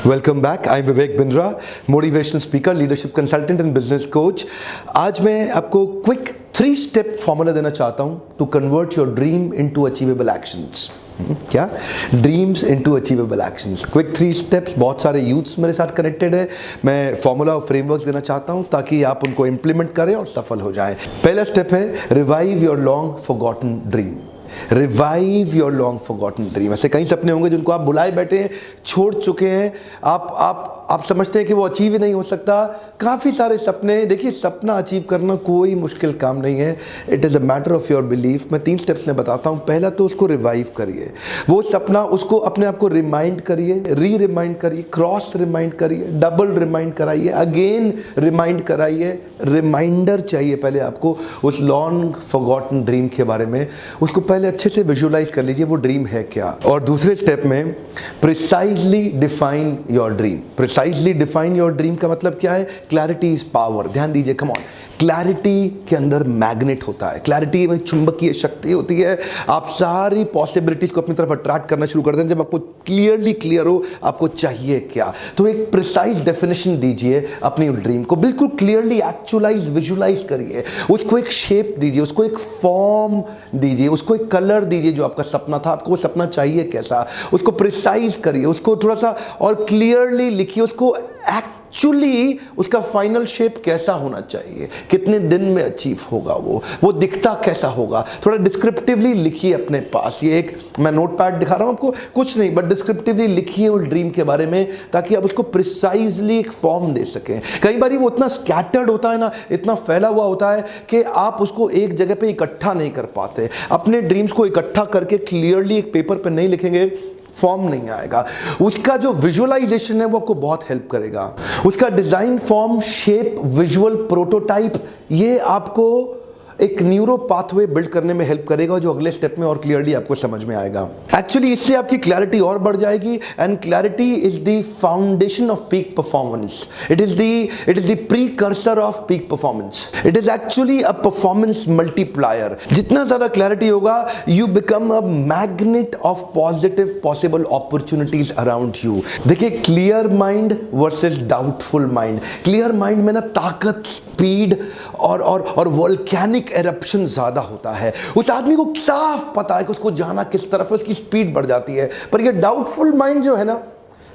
Welcome back. I am Vivek Bindra, motivational speaker, leadership consultant and business coach. आज मैं आपको quick 3 step formula देना चाहता हूं to convert your dream into achievable actions. क्या? Dreams into achievable actions. Quick 3 steps. बहुत सारे यूथ्स मेरे साथ कनेक्टेड है। मैं फॉर्मूला और फ्रेमवर्क देना चाहता हूं ताकि आप उनको इंप्लीमेंट करें और सफल हो जाएं। पहला स्टेप है revive your long forgotten dream. Revive your long forgotten dream. ऐसे कई सपने होंगे जिनको आप बुलाए बैठे हैं, छोड़ चुके हैं, आप समझते हैं कि वो अचीव ही नहीं हो सकता। काफ़ी सारे सपने। देखिए, सपना अचीव करना कोई मुश्किल काम नहीं है। It is a matter of your belief. मैं 3 स्टेप्स में बताता हूँ। पहला तो उसको रिवाइव करिए, वो सपना, उसको अपने आप को रिमाइंड करिए, रिमाइंड करिए, क्रॉस रिमाइंड करिए, डबल रिमाइंड कराइए, अगेन रिमाइंड कराइए। रिमाइंडर चाहिए पहले आपको उस लॉन्ग फॉरगॉटन ड्रीम के बारे में। उसको पहले अच्छे से विजुअलाइज कर लीजिए वो ड्रीम है क्या। और दूसरे स्टेप में precisely define your dream. Precisely define your dream का मतलब क्या है? Clarity is power. ध्यान दीजिए, कम ऑन। क्लैरिटी के अंदर मैग्नेट होता है, क्लैरिटी में चुंबकीय शक्ति होती है। आप सारी पॉसिबिलिटीज को अपनी तरफ अट्रैक्ट करना शुरू कर दें जब आपको क्लियर हो आपको चाहिए क्या। तो एक प्रिसाइज डेफिनेशन दीजिए अपनी ड्रीम को, बिल्कुल क्लियरली एक्चुअलाइज, विजुअलाइज करिए। उसको एक शेप दीजिए, उसको एक फॉर्म दीजिए, उसको एक कलर दीजिए। जो आपका सपना था, आपको वो सपना चाहिए कैसा, उसको प्रिसाइज करिए, उसको थोड़ा सा और क्लियरली लिखिए। उसको एक्चुअली उसका फाइनल शेप कैसा होना चाहिए, कितने दिन में अचीव होगा, वो दिखता कैसा होगा, थोड़ा डिस्क्रिप्टिवली लिखिए अपने पास। ये एक मैं नोटपैड दिखा रहा हूं आपको, कुछ नहीं बट डिस्क्रिप्टिवली लिखिए उस ड्रीम के बारे में, ताकि आप उसको प्रिसाइजली एक फॉर्म दे सकें। कई बार वो इतना स्कैटर्ड होता है ना, इतना फैला हुआ होता है कि आप उसको एक जगह पे इकट्ठा नहीं कर पाते। अपने ड्रीम्स को इकट्ठा करके क्लियरली एक पेपर पे नहीं लिखेंगे, फॉर्म नहीं आएगा। उसका जो विजुअलाइजेशन है वो आपको बहुत हेल्प करेगा। उसका design, form, shape, visual, prototype, ये आपको एक न्यूरो पाथवे बिल्ड करने में हेल्प करेगा, जो अगले स्टेप में और क्लियरली आपको समझ में आएगा। एक्चुअली इससे आपकी क्लैरिटी और बढ़ जाएगी। And clarity is the foundation of peak performance. It is the precursor of peak performance. It is actually a performance multiplier. जितना ज्यादा क्लैरिटी होगा, you become a magnet of positive possible opportunities around you. देखिए, clear mind versus doubtful mind. Clear mind में ना ताकत, speed और volcanic eruption ज्यादा होता है। उस आदमी को साफ पता है कि उसको जाना किस तरफ है, उसकी स्पीड बढ़ जाती है। पर ये डाउटफुल माइंड जो है ना,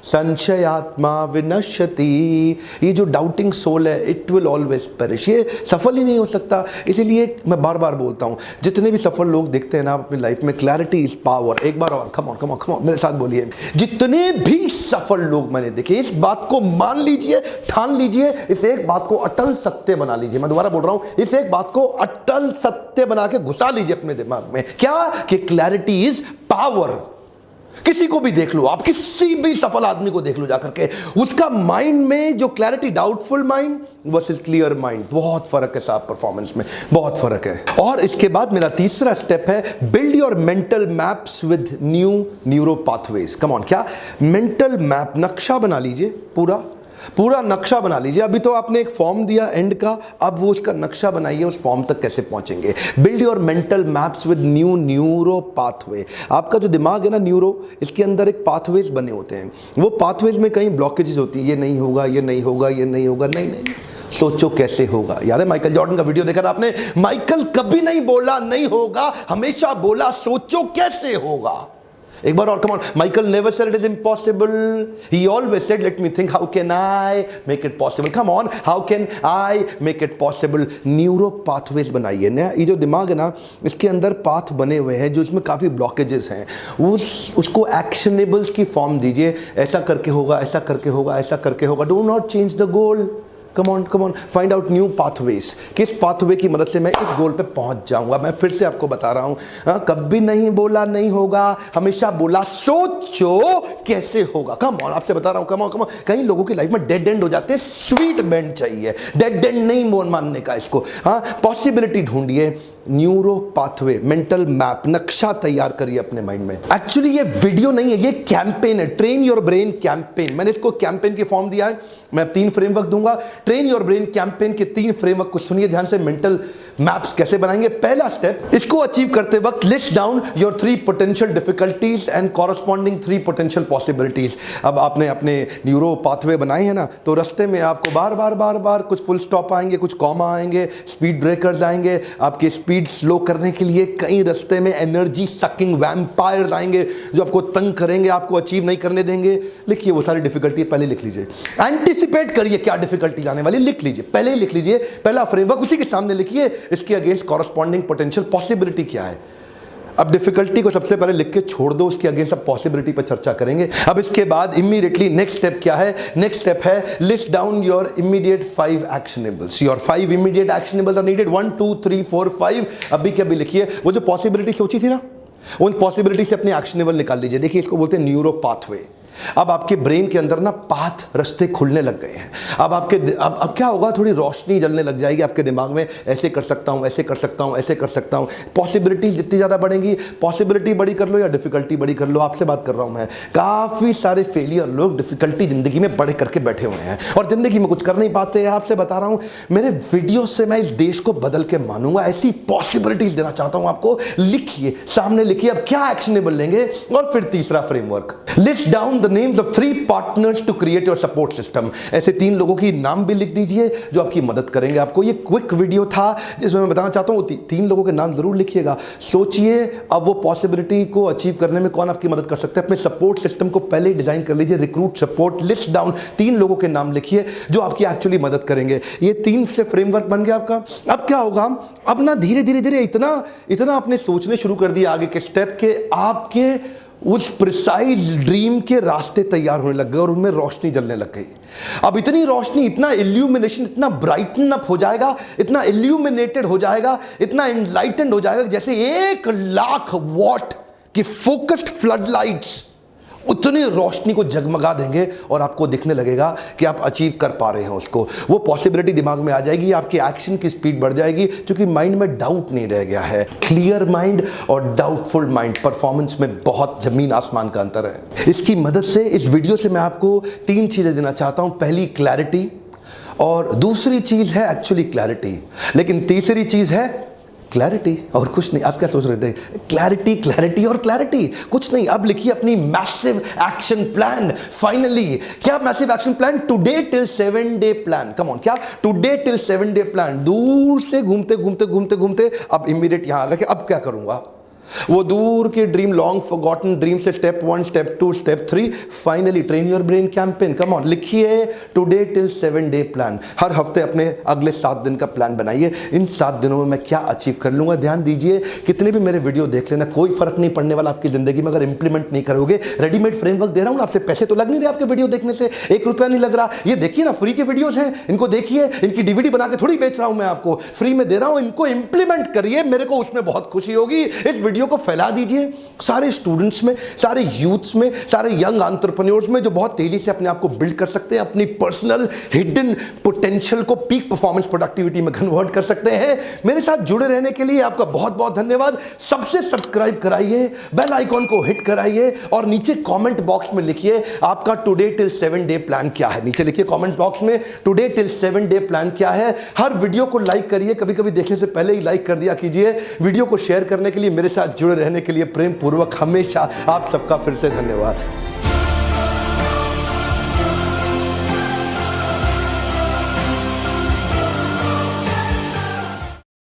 संशयात्मा विनश्यति, ये जो डाउटिंग सोल है, इट विल ऑलवेज पेरिश। ये सफल ही नहीं हो सकता। इसीलिए मैं बार बार बोलता हूं, जितने भी सफल लोग देखते हैं ना अपनी लाइफ में, क्लैरिटी इज पावर। एक बार और, कम ऑन मेरे साथ बोलिए। जितने भी सफल लोग मैंने देखे, इस बात को मान लीजिए, ठान लीजिए, इस एक बात को अटल सत्य बना लीजिए। मैं दोबारा बोल रहा हूं, इस एक बात को अटल सत्य बना के घुसा लीजिए अपने दिमाग में। क्या? कि क्लैरिटी इज पावर। किसी को भी देख लो, आप किसी भी सफल आदमी को देख लो जाकर के, उसका माइंड में जो clarity, doubtful mind versus clear mind, बहुत फर्क है साहब। परफॉर्मेंस में बहुत फर्क है। और इसके बाद मेरा तीसरा स्टेप है build your mental maps with neuro pathways. Come on. क्या? मेंटल मैप, नक्शा बना लीजिए, पूरा नक्शा बना लीजिए। अभी तो आपने एक फॉर्म दिया एंड का, अब वो उसका नक्शा बनाइए, उस फॉर्म तक कैसे पहुंचेंगे। Build your mental maps with neuro pathway. आपका जो दिमाग है ना, न्यूरो, इसके अंदर एक पाथवेज बने होते हैं। वो पाथवेज में कहीं ब्लॉकेजेस होती है, ये नहीं होगा, ये नहीं होगा, ये नहीं होगा, नहीं, सोचो कैसे होगा। याद है माइकल जॉर्डन का वीडियो देखा था आपने? माइकल कभी नहीं बोला नहीं होगा, हमेशा बोला सोचो कैसे होगा। एक बार और, come on. Michael never said it is impossible, he always said let me think how can I make it possible. Come on, how can I make it possible. Neuro pathways बनाइए ना। ये जो दिमाग है ना, इसके अंदर पाथ बने हुए हैं जो इसमें काफी ब्लॉकेजेस हैं, उसको एक्शनेबल्स की फॉर्म दीजिए। ऐसा करके होगा, ऐसा करके होगा, ऐसा करके होगा। Do not change the goal. Come on, find out new pathways. किस पाथवे की मदद से मैं इस गोल पे पहुंच जाऊंगा। मैं फिर से आपको बता रहा हूं, कभी नहीं बोला नहीं होगा, हमेशा बोला सोचो कैसे होगा। कम ऑन, आपसे बता रहा हूं, कम ऑन। कई लोगों की लाइफ में डेड एंड हो जाते हैं, स्वीट बेंड चाहिए। डेड एंड नहीं मानने का इसको। पॉसिबिलिटी ढूंढिए, न्यूरो पाथवे, मेंटल मैप, नक्शा तैयार करिए अपने माइंड में। एक्चुअली ये वीडियो नहीं है, ये कैंपेन है, ट्रेन योर ब्रेन कैंपेन। मैंने इसको कैंपेन की फॉर्म दिया है। मैं 3 फ्रेमवर्क दूंगा। ट्रेन योर ब्रेन कैंपेन के 3 फ्रेमवर्क को सुनिए ध्यान से। मेंटल मैप्स कैसे बनाएंगे? पहला स्टेप, इसको अचीव करते वक्त list down your 3 potential difficulties and corresponding 3 potential possibilities. अब आपने अपने न्यूरो पाथवे बनाए हैं ना, तो रास्ते में आपको बार बार कुछ फुल स्टॉप आएंगे, कुछ कॉमा आएंगे, स्पीड ब्रेकर्स आएंगे, आपकी स्पीड स्लो करने के लिए कई रास्ते में एनर्जी सकिंग वैम्पायर्स आएंगे जो आपको तंग करेंगे, आपको अचीव नहीं करने देंगे। लिखिए वो सारी डिफिकल्टी पहले लिख लीजिए। एंटिसिपेट करिए क्या डिफिकल्टी आने वाली, लिख लीजिए, पहले ही लिख लीजिए। पहला फ्रेमवर्क उसी के सामने लिखिए, इसके अगेंस्ट कॉरस्पॉन्डिंग पोटेंशियल पॉसिबिलिटी क्या है। अब डिफिकल्टी को सबसे पहले लिख के छोड़ दो, उसके अगेंस्ट सब पॉसिबिलिटी पर चर्चा करेंगे। अब इसके बाद इमीडिएटली नेक्स्ट स्टेप क्या है? नेक्स्ट स्टेप है list down your immediate 5 actionables. Your 5 immediate actionables are needed. 1 2 3 4 5। अभी के अभी लिखिए। वो जो पॉसिबिलिटी सोची थी ना, उन पॉसिबिलिटी से अपने एक्शनेबल निकाल लीजिए। देखिए इसको बोलते हैं न्यूरो पाथवे। अब आपके ब्रेन के अंदर ना पाथ रास्ते खुलने लग गए हैं। अब क्या होगा? थोड़ी रोशनी जलने लग जाएगी आपके दिमाग में। ऐसे कर सकता हूं, ऐसे कर सकता हूं, ऐसे कर सकता हूं। पॉसिबिलिटी जितनी ज़्यादा बढ़ेंगी, पॉसिबिलिटी बड़ी कर लो या डिफिकल्टी बड़ी कर लो, आपसे बात कर रहा हूं मैं। काफ़ी सारे फेलियर लोग डिफिकल्टी जिंदगी में बड़े करके बैठे हुए हैं और जिंदगी में कुछ कर नहीं पाते हैं। आपसे बता रहा हूं, मेरे वीडियो से मैं इस देश को बदल के मानूंगा। ऐसी पॉसिबिलिटीज देना चाहता हूं आपको। लिखिए, सामने लिखिए अब क्या एक्शनेबल लेंगे। और फिर तीसरा framework, list down names of 3 partners to create your support system। ऐसे 3 लोगों की नाम भी लिख दीजिए जो आपकी मदद करेंगे आपको। ये क्विक वीडियो था जिसमें मैं बताना चाहता हूं 3 लोगों के नाम जरूर लिखिएगा। सोचिए अब वो पॉसिबिलिटी को अचीव करने में कौन आपकी मदद कर सकता है। अपने सपोर्ट सिस्टम को पहले डिजाइन कर लीजिए। रिक्रूट सपोर्ट, लिस्ट डाउन 3 लोगों के नाम लिखिए जो आपकी एक्चुअली मदद करेंगे। ये 3 से फ्रेमवर्क बन गया आपका। अब क्या होगा? अब ना धीरे धीरे इतना आपने सोचने शुरू कर दिया आगे के स्टेप के आपके उस प्रिसाइज ड्रीम के रास्ते तैयार होने लग गए और उनमें रोशनी जलने लग गई। अब इतनी रोशनी, इतना इल्यूमिनेशन, इतना ब्राइटन अप हो जाएगा, इतना इल्यूमिनेटेड हो जाएगा, इतना एनलाइटेंड हो जाएगा जैसे 1 लाख वॉट की फोकस्ड फ्लड लाइट्स उतनी रोशनी को जगमगा देंगे और आपको दिखने लगेगा कि आप अचीव कर पा रहे हैं उसको। वो पॉसिबिलिटी दिमाग में आ जाएगी, आपकी एक्शन की स्पीड बढ़ जाएगी क्योंकि माइंड में डाउट नहीं रह गया है। क्लियर माइंड और डाउटफुल माइंड, परफॉर्मेंस में बहुत जमीन आसमान का अंतर है। इसकी मदद से, इस वीडियो से मैं आपको 3 चीजें देना चाहता हूं। पहली क्लैरिटी, और दूसरी चीज है एक्चुअली क्लैरिटी, लेकिन तीसरी चीज है क्लैरिटी और कुछ नहीं। आप क्या सोच रहे थे? क्लैरिटी क्लैरिटी और क्लैरिटी, कुछ नहीं। अब लिखिए अपनी मैसिव एक्शन प्लान। फाइनली क्या massive action plan? Today till 7 day plan. Come on, क्या? Today till 7 day plan. दूर से घूमते अब इमीडिएट यहां आ गया कि अब क्या करूंगा। वो दूर के ड्रीम, लॉन्ग फॉरगॉटन ड्रीम से step 1, step 2, step 3, finally train your brain campaign. Come on, लिखिए टुडे टिल 7 डे प्लान। हर हफ्ते अपने अगले 7 दिन का प्लान बनाइए। इन 7 दिनों में मैं क्या अचीव कर लूंगा। ध्यान दीजिए, कितने भी मेरे वीडियो देख लेना, कोई फर्क नहीं पड़ने वाला आपकी जिंदगी में अगर इंप्लीमेंट नहीं करोगे। रेडीमेड फ्रेमवर्क दे रहा हूं ना आपसे, पैसे तो लग नहीं रहे आपके वीडियो देखने से, 1 रुपया नहीं लग रहा। ये देखिए ना, फ्री के वीडियोस हैं, इनको देखिए। इनकी डीवीडी बना के थोड़ी बेच रहा हूं मैं आपको, फ्री में दे रहा हूं। इनको इंप्लीमेंट करिए, मेरे को उसमें बहुत खुशी होगी। इस वीडियो को फैला दीजिए सारे स्टूडेंट्स में, सारे यूथ्स में, सारे यंग एंटरप्रेन्योर्स में जो बहुत तेजी से अपने आप को बिल्ड कर सकते हैं, अपनी पर्सनल हिडन पोटेंशियल को पीक परफॉर्मेंस प्रोडक्टिविटी में कन्वर्ट कर सकते हैं। मेरे साथ जुड़े रहने के लिए आपका बहुत बहुत धन्यवाद। सबसे सब्सक्राइब कराइए, बेल आइकॉन को हिट कराइए और नीचे कमेंट बॉक्स में लिखिए आपका टुडे टिल 7 डे प्लान क्या है। नीचे लिखिए कमेंट बॉक्स में टुडे टिल 7 डे प्लान क्या है। हर वीडियो को लाइक करिए, कभी कभी देखने से पहले ही लाइक कर दिया कीजिए। वीडियो को शेयर करने के लिए, मेरे साथ जुड़े रहने के लिए प्रेम पूर्वक हमेशा आप सबका फिर से धन्यवाद।